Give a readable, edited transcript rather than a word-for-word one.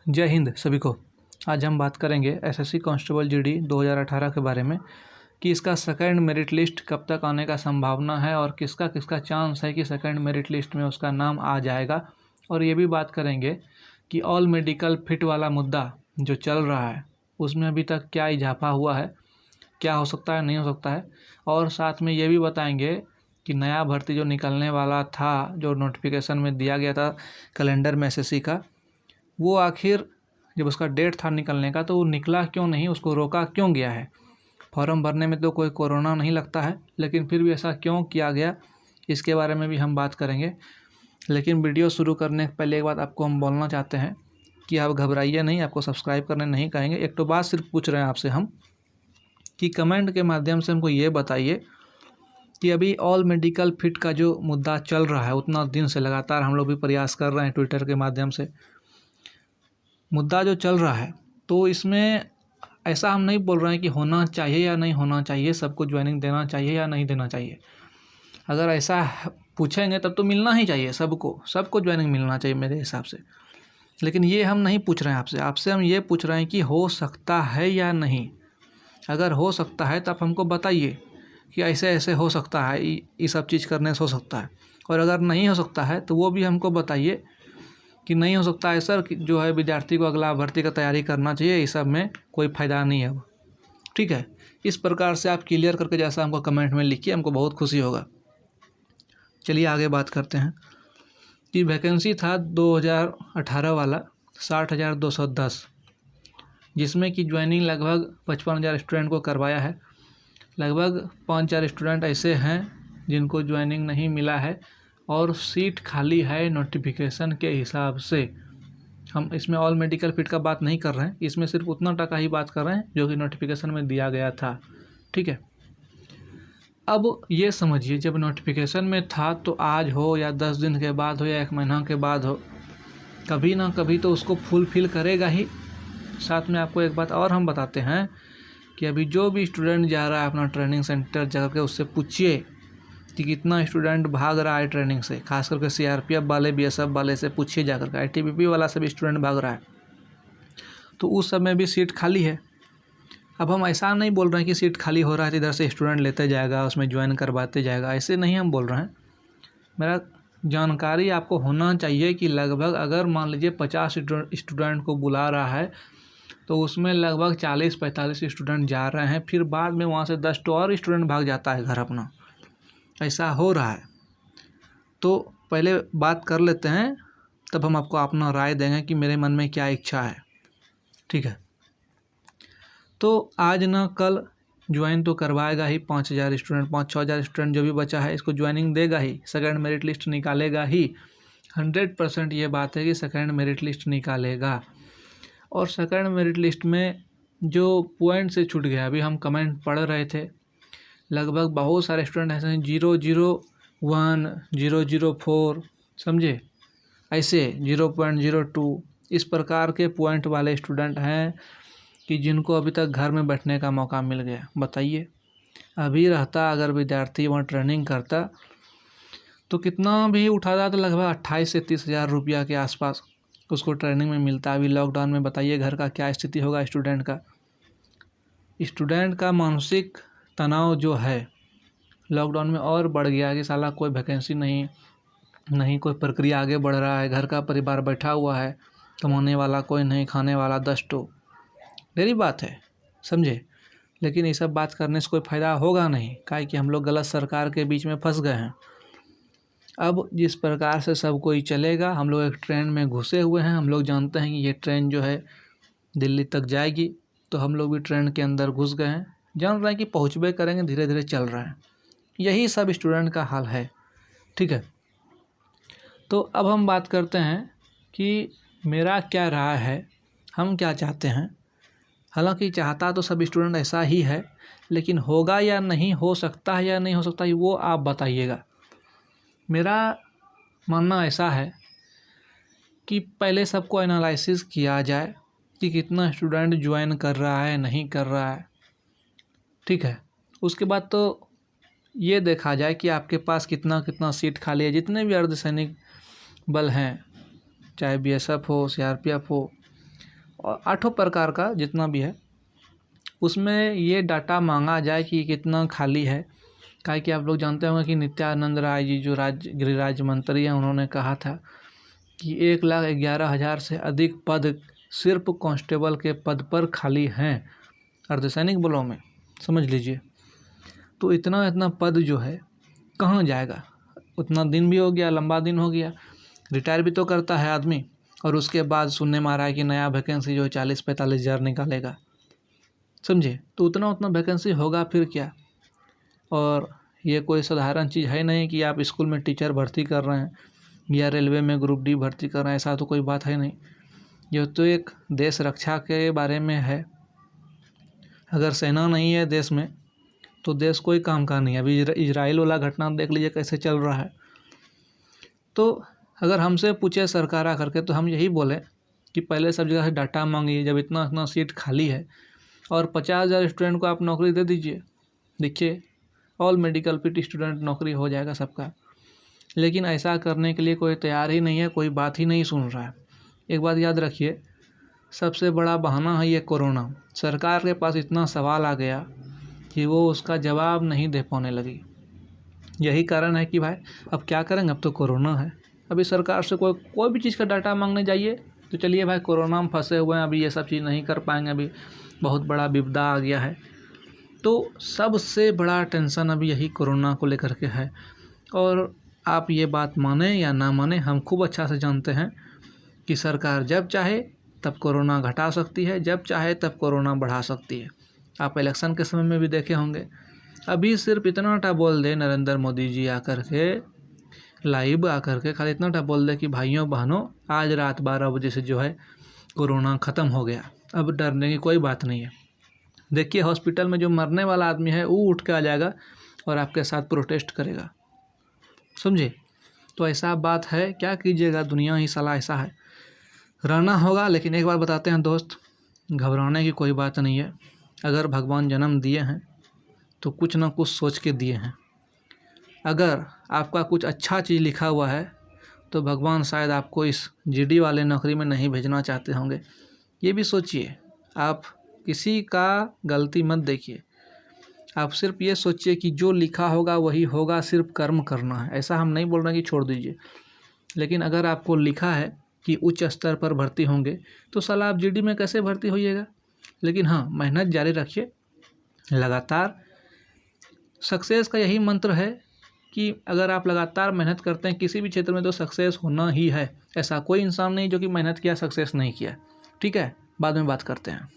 जय हिंद सभी को। आज हम बात करेंगे एसएससी कांस्टेबल जीडी 2018 के बारे में कि इसका सेकंड मेरिट लिस्ट कब तक आने का संभावना है और किसका किसका चांस है कि सेकंड मेरिट लिस्ट में उसका नाम आ जाएगा। और ये भी बात करेंगे कि ऑल मेडिकल फिट वाला मुद्दा जो चल रहा है उसमें अभी तक क्या इजाफा हुआ है, क्या हो सकता है, नहीं हो सकता है। और साथ में ये भी बताएंगे कि नया भर्ती जो निकलने वाला था, जो नोटिफिकेशन में दिया गया था कैलेंडर में एसएससी का, वो आखिर जब उसका डेट था निकलने का तो वो निकला क्यों नहीं, उसको रोका क्यों गया है। फॉर्म भरने में तो कोई कोरोना नहीं लगता है, लेकिन फिर भी ऐसा क्यों किया गया, इसके बारे में भी हम बात करेंगे। लेकिन वीडियो शुरू करने से पहले एक बात आपको हम बोलना चाहते हैं कि आप घबराइए नहीं, आपको सब्सक्राइब करने नहीं कहेंगे। एक तो बात सिर्फ पूछ रहे हैं आपसे हम कि कमेंट के माध्यम से हमको ये बताइए कि अभी ऑल मेडिकल फिट का जो मुद्दा चल रहा है, उतना दिन से लगातार हम लोग भी प्रयास कर रहे हैं ट्विटर के माध्यम से, मुद्दा जो चल रहा है, तो इसमें ऐसा हम नहीं बोल रहे हैं कि होना चाहिए या नहीं होना चाहिए, सबको ज्वाइनिंग देना चाहिए या नहीं देना चाहिए। अगर ऐसा पूछेंगे तब तो मिलना ही चाहिए, सबको ज्वाइनिंग मिलना चाहिए मेरे हिसाब से। लेकिन ये हम नहीं पूछ रहे हैं आपसे हम ये पूछ रहे हैं कि हो सकता है या नहीं। अगर हो सकता है तो आप हमको बताइए कि ऐसे ऐसे हो सकता है, ये सब चीज़ करने से हो सकता है। और अगर नहीं हो सकता है तो वो भी हमको बताइए कि नहीं हो सकता है सर, कि जो है विद्यार्थी को अगला भर्ती का तैयारी करना चाहिए, इस सब में कोई फ़ायदा नहीं है। ठीक है, इस प्रकार से आप क्लियर करके जैसा हमको कमेंट में लिखिए, हमको बहुत खुशी होगा। चलिए आगे बात करते हैं कि वैकेंसी था 2018 वाला 60,210, जिसमें कि ज्वाइनिंग लगभग 55,000 स्टूडेंट को करवाया है। लगभग 5,000 स्टूडेंट ऐसे हैं जिनको ज्वाइनिंग नहीं मिला है और सीट खाली है नोटिफिकेशन के हिसाब से। हम इसमें ऑल मेडिकल फिट का बात नहीं कर रहे हैं, इसमें सिर्फ उतना टका ही बात कर रहे हैं जो कि नोटिफिकेशन में दिया गया था। ठीक है, अब ये समझिए जब नोटिफिकेशन में था तो आज हो या 10 दिन के बाद हो या 1 महीना के बाद हो, कभी ना कभी तो उसको फुलफिल करेगा ही। साथ में आपको एक बात और हम बताते हैं कि अभी जो भी स्टूडेंट जा रहा है अपना ट्रेनिंग सेंटर जाकर के उससे पूछिए कि कितना स्टूडेंट भाग रहा है ट्रेनिंग से। खास करके सीआरपीएफ वाले, बीएसएफ वाले से पूछिए जाकर के, आईटीबीपी वाला से भी स्टूडेंट भाग रहा है, तो उस सब में भी सीट खाली है। अब हम ऐसा नहीं बोल रहे हैं कि सीट खाली हो रहा है तो इधर से स्टूडेंट लेते जाएगा, उसमें ज्वाइन करवाते जाएगा, ऐसे नहीं हम बोल रहे हैं। मेरा जानकारी आपको होना चाहिए कि लगभग अगर मान लीजिए 50 स्टूडेंट को बुला रहा है तो उसमें लगभग 40-45 स्टूडेंट जा रहे हैं, फिर बाद में वहाँ से 10 तो और स्टूडेंट भाग जाता है घर अपना। ऐसा हो रहा है, तो पहले बात कर लेते हैं, तब हम आपको अपना राय देंगे कि मेरे मन में क्या इच्छा है। ठीक है, तो आज ना कल ज्वाइन तो करवाएगा ही 5,000 स्टूडेंट, 5-6,000 स्टूडेंट जो भी बचा है इसको ज्वाइनिंग देगा ही, सेकंड मेरिट लिस्ट निकालेगा ही। 100% ये बात है कि सेकंड मेरिट लिस्ट निकालेगा। और सेकंड मेरिट लिस्ट में जो पॉइंट से छूट गया, अभी हम कमेंट पढ़ रहे थे, लगभग बहुत सारे स्टूडेंट ऐसे हैं 001, 004, समझे, ऐसे 0.02 इस प्रकार के पॉइंट वाले स्टूडेंट हैं कि जिनको अभी तक घर में बैठने का मौका मिल गया। बताइए, अभी रहता अगर विद्यार्थी वहाँ ट्रेनिंग करता तो कितना भी उठाता तो लगभग 28 से 30,000 रुपया के आसपास उसको ट्रेनिंग में मिलता। अभी लॉकडाउन में बताइए घर का क्या स्थिति होगा स्टूडेंट का मानसिक तनाव जो है लॉकडाउन में और बढ़ गया कि साला कोई वैकेंसी नहीं कोई प्रक्रिया आगे बढ़ रहा है, घर का परिवार बैठा हुआ है, कमाने वाला कोई नहीं, खाने वाला 10 तो मेरी बात है, समझे। लेकिन ये सब बात करने से कोई फ़ायदा होगा नहीं, काहे कि हम लोग गलत सरकार के बीच में फंस गए हैं। अब जिस प्रकार से सब कोई चलेगा, हम लोग एक ट्रेन में घुसे हुए हैं, हम लोग जानते हैं कि ये ट्रेन जो है दिल्ली तक जाएगी, तो हम लोग भी ट्रेन के अंदर घुस गए हैं, जान रहे हैं कि पहुँचबे करेंगे, धीरे धीरे चल रहे हैं। यही सब स्टूडेंट का हाल है। ठीक है, तो अब हम बात करते हैं कि मेरा क्या राय है, हम क्या चाहते हैं। हालांकि चाहता तो सब स्टूडेंट ऐसा ही है, लेकिन होगा या नहीं, हो सकता है या नहीं हो सकता है, वो आप बताइएगा। मेरा मानना ऐसा है कि पहले सबको एनालिसिस किया जाए कि कितना स्टूडेंट ज्वाइन कर रहा है, नहीं कर रहा है। ठीक है, उसके बाद तो ये देखा जाए कि आपके पास कितना कितना सीट खाली है। जितने भी अर्धसैनिक बल हैं, चाहे बीएसएफ हो, सीआरपीएफ हो, 8 प्रकार का जितना भी है उसमें ये डाटा मांगा जाए कि कितना खाली है। काहे कि आप लोग जानते होंगे कि नित्यानंद राय जी जो गृह राज्य मंत्री हैं उन्होंने कहा था कि 1,11,000 से अधिक पद सिर्फ कांस्टेबल के पद पर खाली हैं अर्धसैनिक बलों में, समझ लीजिए। तो इतना पद जो है कहाँ जाएगा? उतना दिन भी हो गया, लंबा दिन हो गया, रिटायर भी तो करता है आदमी, और उसके बाद सुनने में आ रहा है कि नया वैकेंसी जो 40-45 हज़ार निकालेगा, समझे। तो उतना वैकेंसी होगा फिर क्या? और ये कोई साधारण चीज़ है नहीं कि आप स्कूल में टीचर भर्ती कर रहे हैं या रेलवे में ग्रुप डी भर्ती कर रहे हैं, ऐसा तो कोई बात है नहीं। ये तो एक देश रक्षा के बारे में है। अगर सेना नहीं है देश में तो देश कोई काम का नहीं है। अभी इजराइल वाला घटना देख लीजिए कैसे चल रहा है। तो अगर हमसे पूछे सरकार आकर के तो हम यही बोले कि पहले सब जगह से डाटा मांगिए। जब इतना सीट खाली है और 50,000 स्टूडेंट को आप नौकरी दे दीजिए, देखिए ऑल मेडिकल फिट स्टूडेंट नौकरी हो जाएगा सबका। लेकिन ऐसा करने के लिए कोई तैयार ही नहीं है, कोई बात ही नहीं सुन रहा है। एक बात याद रखिए, सबसे बड़ा बहाना है ये कोरोना। सरकार के पास इतना सवाल आ गया कि वो उसका जवाब नहीं दे पाने लगी। यही कारण है कि भाई अब क्या करेंगे, अब तो कोरोना है। अभी सरकार से कोई भी चीज़ का डाटा मांगने जाइए तो चलिए भाई कोरोना में फंसे हुए हैं, अभी ये सब चीज़ नहीं कर पाएंगे, अभी बहुत बड़ा विपदा आ गया है। तो सबसे बड़ा टेंशन अभी यही कोरोना को लेकर के है। और आप ये बात माने या ना माने, हम खूब अच्छा से जानते हैं कि सरकार जब चाहे तब कोरोना घटा सकती है, जब चाहे तब कोरोना बढ़ा सकती है। आप इलेक्शन के समय में भी देखे होंगे। अभी सिर्फ इतना टा बोल दे नरेंद्र मोदी जी आकर के लाइव आकर के, खाली इतना टा बोल दे कि भाइयों बहनों आज रात 12 बजे से जो है कोरोना ख़त्म हो गया, अब डरने की कोई बात नहीं है। देखिए हॉस्पिटल में जो मरने वाला आदमी है वो उठ के आ जाएगा और आपके साथ प्रोटेस्ट करेगा, समझे। तो ऐसा बात है, क्या कीजिएगा, दुनिया ही साला ऐसा है, रहना होगा। लेकिन एक बात बताते हैं दोस्त, घबराने की कोई बात नहीं है। अगर भगवान जन्म दिए हैं तो कुछ ना कुछ सोच के दिए हैं। अगर आपका कुछ अच्छा चीज़ लिखा हुआ है तो भगवान शायद आपको इस जीडी वाले नौकरी में नहीं भेजना चाहते होंगे। ये भी सोचिए, आप किसी का गलती मत देखिए, आप सिर्फ ये सोचिए कि जो लिखा होगा वही होगा, सिर्फ कर्म करना है। ऐसा हम नहीं बोल रहे कि छोड़ दीजिए, लेकिन अगर आपको लिखा है कि उच्च स्तर पर भर्ती होंगे तो साला आप जीडी में कैसे भर्ती होइएगा। लेकिन हाँ, मेहनत जारी रखिए लगातार। सक्सेस का यही मंत्र है कि अगर आप लगातार मेहनत करते हैं किसी भी क्षेत्र में तो सक्सेस होना ही है। ऐसा कोई इंसान नहीं जो कि मेहनत किया सक्सेस नहीं किया। ठीक है, बाद में बात करते हैं।